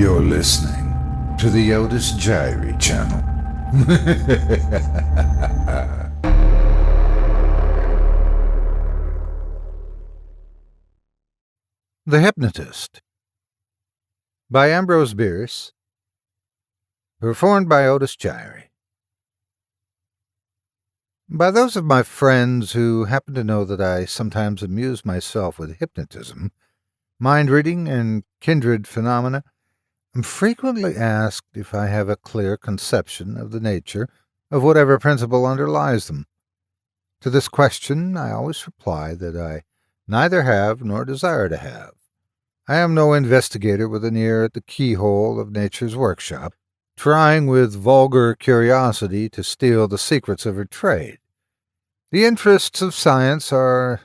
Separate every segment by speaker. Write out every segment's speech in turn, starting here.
Speaker 1: You're listening to the Otis Jiry channel.
Speaker 2: The Hypnotist by AMBROSE BIERCE, performed by Otis Jiry. By those of my friends who happen to know that I sometimes amuse myself with hypnotism, mind reading, and kindred phenomena, I'm frequently asked if I have a clear conception of the nature of whatever principle underlies them. To this question, I always reply that I neither have nor desire to have. I am no investigator with an ear at the keyhole of nature's workshop, trying with vulgar curiosity to steal the secrets of her trade. The interests of science are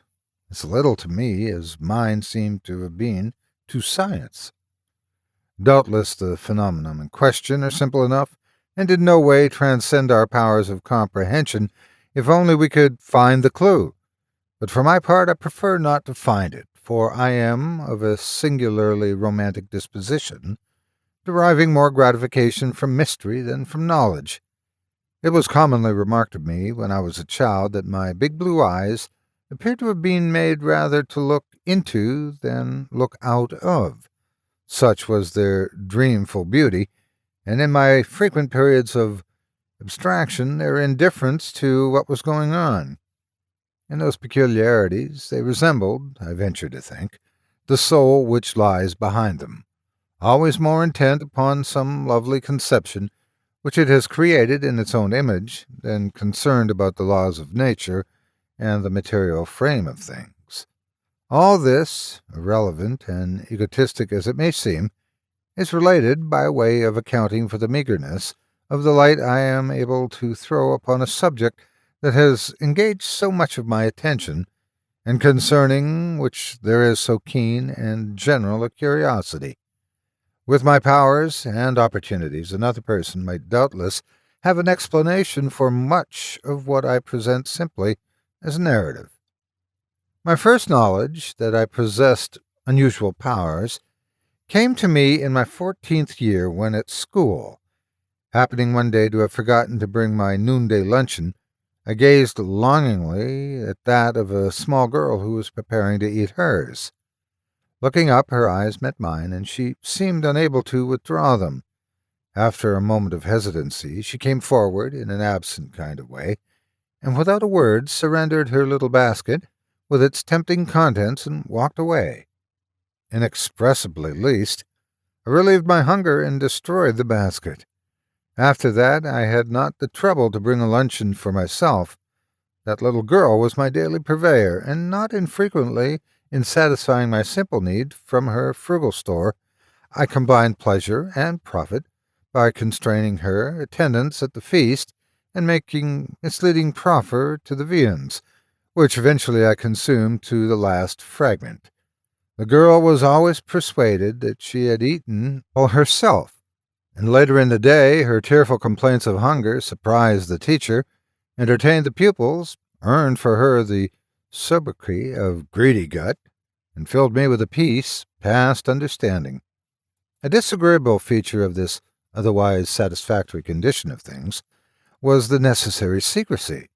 Speaker 2: as little to me as mine seem to have been to science. Doubtless the phenomena in question are simple enough, and in no way transcend our powers of comprehension, if only we could find the clue. But for my part, I prefer not to find it, for I am of a singularly romantic disposition, deriving more gratification from mystery than from knowledge. It was commonly remarked of me when I was a child that my big blue eyes appeared to have been made rather to look into than look out of. Such was their dreamful beauty, and in my frequent periods of abstraction their indifference to what was going on. In those peculiarities they resembled, I venture to think, the soul which lies behind them, always more intent upon some lovely conception which it has created in its own image than concerned about the laws of nature and the material frame of things. All this, irrelevant and egotistic as it may seem, is related by way of accounting for the meagerness of the light I am able to throw upon a subject that has engaged so much of my attention, and concerning which there is so keen and general a curiosity. With my powers and opportunities, another person might doubtless have an explanation for much of what I present simply as narrative. My first knowledge that I possessed unusual powers came to me in my 14th year when at school. Happening one day to have forgotten to bring my noonday luncheon, I gazed longingly at that of a small girl who was preparing to eat hers. Looking up, her eyes met mine, and she seemed unable to withdraw them. After a moment of hesitancy, she came forward in an absent kind of way, and without a word surrendered her little basket with its tempting contents and walked away. Inexpressibly least, I relieved my hunger and destroyed the basket. After that, I had not the trouble to bring a luncheon for myself. That little girl was my daily purveyor, and not infrequently, in satisfying my simple need from her frugal store, I combined pleasure and profit by constraining her attendance at the feast and making misleading proffer to the viands, which eventually I consumed to the last fragment. The girl was always persuaded that she had eaten all herself, and later in the day her tearful complaints of hunger surprised the teacher, entertained the pupils, earned for her the sobriquet of Greedy Gut, and filled me with a peace past understanding. A disagreeable feature of this otherwise satisfactory condition of things was the necessary secrecy.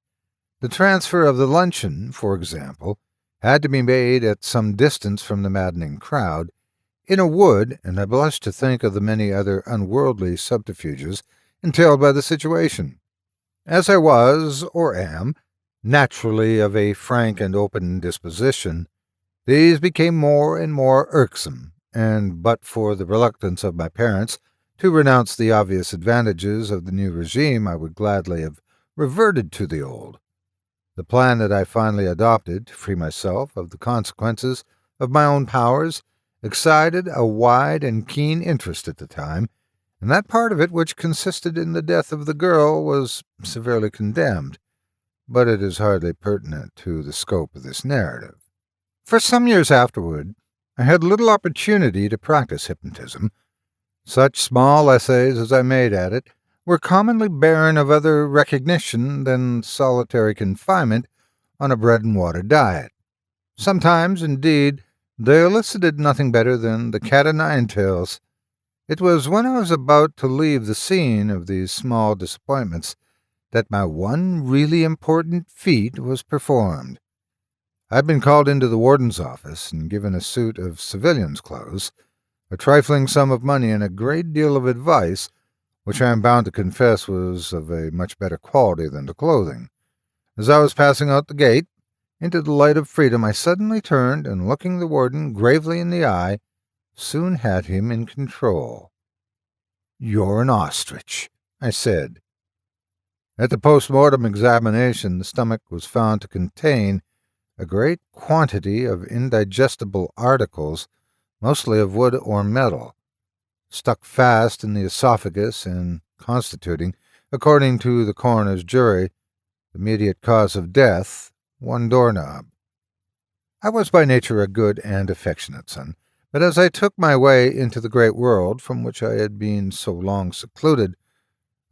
Speaker 2: The transfer of the luncheon, for example, had to be made at some distance from the maddening crowd, in a wood, and I blush to think of the many other unworldly subterfuges entailed by the situation. As I was, or am, naturally of a frank and open disposition, these became more and more irksome, and but for the reluctance of my parents to renounce the obvious advantages of the new regime, I would gladly have reverted to the old. The plan that I finally adopted to free myself of the consequences of my own powers excited a wide and keen interest at the time, and that part of it which consisted in the death of the girl was severely condemned, but it is hardly pertinent to the scope of this narrative. For some years afterward, I had little opportunity to practice hypnotism. Such small essays as I made at it were commonly barren of other recognition than solitary confinement on a bread-and-water diet. Sometimes, indeed, they elicited nothing better than the cat-o'-nine-tails. It was when I was about to leave the scene of these small disappointments that my one really important feat was performed. I'd been called into the warden's office and given a suit of civilian's clothes, a trifling sum of money, and a great deal of advice, which I am bound to confess was of a much better quality than the clothing. As I was passing out the gate, into the light of freedom, I suddenly turned, and looking the warden gravely in the eye, soon had him in control. "You're an ostrich," I said. At the post-mortem examination, the stomach was found to contain a great quantity of indigestible articles, mostly of wood or metal, stuck fast in the esophagus and constituting, according to the coroner's jury, the immediate cause of death, one doorknob. I was by nature a good and affectionate son, but as I took my way into the great world from which I had been so long secluded,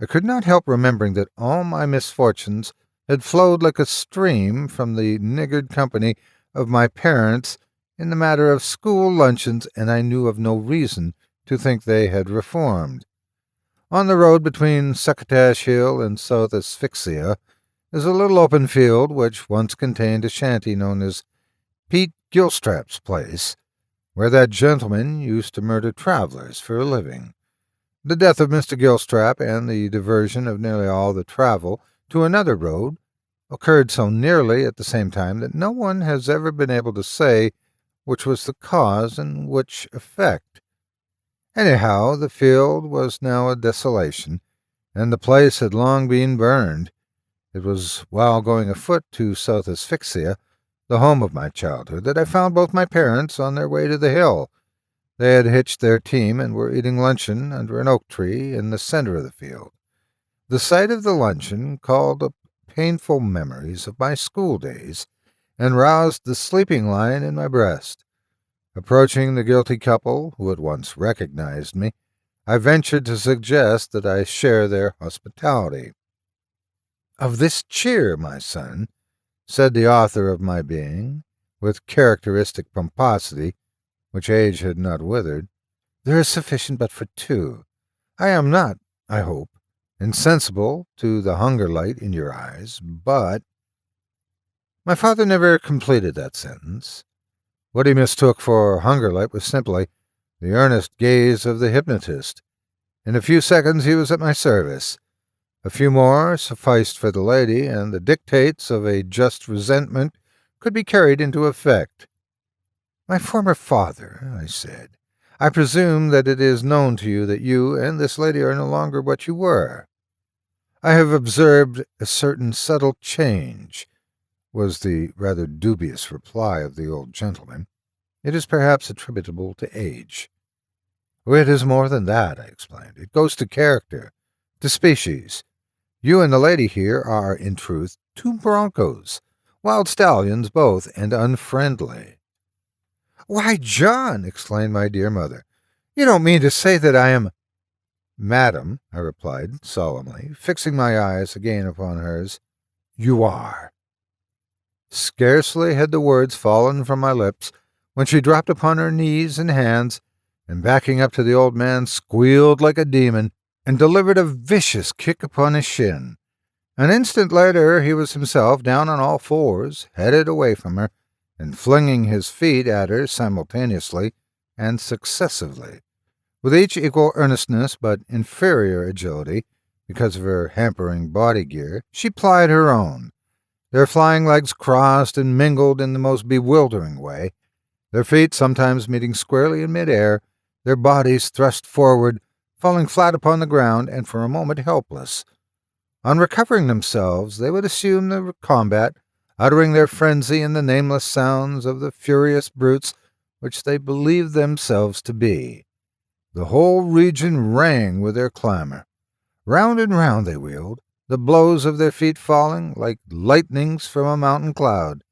Speaker 2: I could not help remembering that all my misfortunes had flowed like a stream from the niggard company of my parents in the matter of school luncheons, and I knew of no reason to think they had reformed. On the road between Succotash Hill and South Asphyxia is a little open field which once contained a shanty known as Pete Gilstrap's place, where that gentleman used to murder travelers for a living. The death of Mr. Gilstrap and the diversion of nearly all the travel to another road occurred so nearly at the same time that no one has ever been able to say which was the cause and which effect. Anyhow, the field was now a desolation, and the place had long been burned. It was while going afoot to South Asphyxia, the home of my childhood, that I found both my parents on their way to the hill. They had hitched their team and were eating luncheon under an oak tree in the center of the field. The sight of the luncheon called up painful memories of my school days and roused the sleeping lion in my breast. Approaching the guilty couple, who at once recognized me, I ventured to suggest that I share their hospitality. "Of this cheer, my son," said the author of my being, with characteristic pomposity, which age had not withered, "there is sufficient but for two. I am not, I hope, insensible to the hunger light in your eyes, but—" My father never completed that sentence. What he mistook for hunger light was simply the earnest gaze of the hypnotist. In a few seconds he was at my service. A few more sufficed for the lady, and the dictates of a just resentment could be carried into effect. "My former father," I said, "I presume that it is known to you that you and this lady are no longer what you were." "I have observed a certain subtle change," was the rather dubious reply of the old gentleman. "It is perhaps attributable to age." "It is more than that," I explained. "It goes to character, to species. You and the lady here are, in truth, two broncos, wild stallions both, and unfriendly." "Why, John," exclaimed my dear mother, "you don't mean to say that I am—" "Madam," I replied solemnly, fixing my eyes again upon hers, "you are." Scarcely had the words fallen from my lips when she dropped upon her knees and hands, and backing up to the old man, squealed like a demon, and delivered a vicious kick upon his shin. An instant later he was himself down on all fours, headed away from her, and flinging his feet at her simultaneously and successively. With each equal earnestness but inferior agility, because of her hampering body gear, she plied her own. Their flying legs crossed and mingled in the most bewildering way, their feet sometimes meeting squarely in mid-air, their bodies thrust forward, falling flat upon the ground and for a moment helpless. On recovering themselves, they would assume the combat, uttering their frenzy in the nameless sounds of the furious brutes which they believed themselves to be. The whole region rang with their clamor. Round and round they wheeled, the blows of their feet falling like lightnings from a mountain cloud.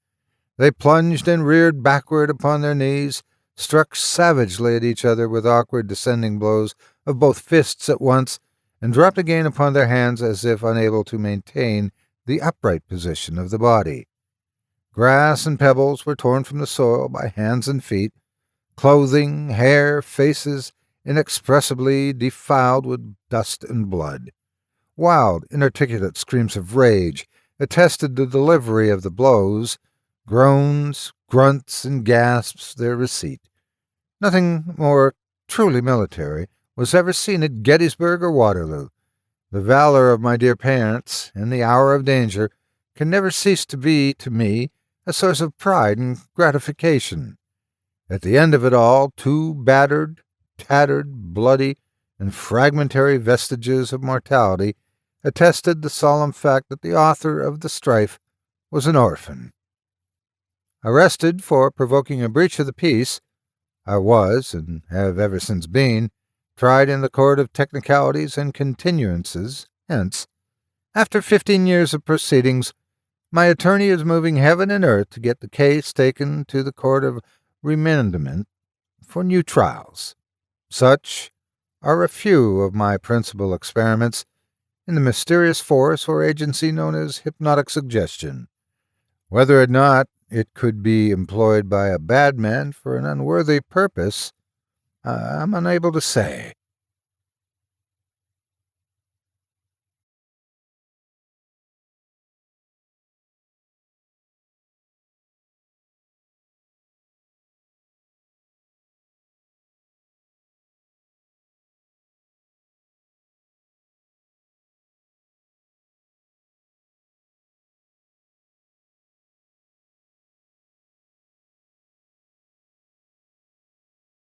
Speaker 2: They plunged and reared backward upon their knees, struck savagely at each other with awkward descending blows of both fists at once, and dropped again upon their hands as if unable to maintain the upright position of the body. Grass and pebbles were torn from the soil by hands and feet. Clothing, hair, faces, inexpressibly defiled with dust and blood. Wild, inarticulate screams of rage attested the delivery of the blows, groans, grunts, and gasps their receipt. Nothing more truly military was ever seen at Gettysburg or Waterloo. The valor of my dear parents, in the hour of danger, can never cease to be, to me, a source of pride and gratification. At the end of it all, two battered, tattered, bloody, and fragmentary vestiges of mortality attested the solemn fact that the author of the strife was an orphan. Arrested for provoking a breach of the peace, I was, and have ever since been, tried in the court of technicalities and continuances. Hence, after 15 years of proceedings, my attorney is moving heaven and earth to get the case taken to the court of remandment for new trials. Such are a few of my principal experiments in the mysterious force or agency known as hypnotic suggestion. Whether or not it could be employed by a bad man for an unworthy purpose, I'm unable to say.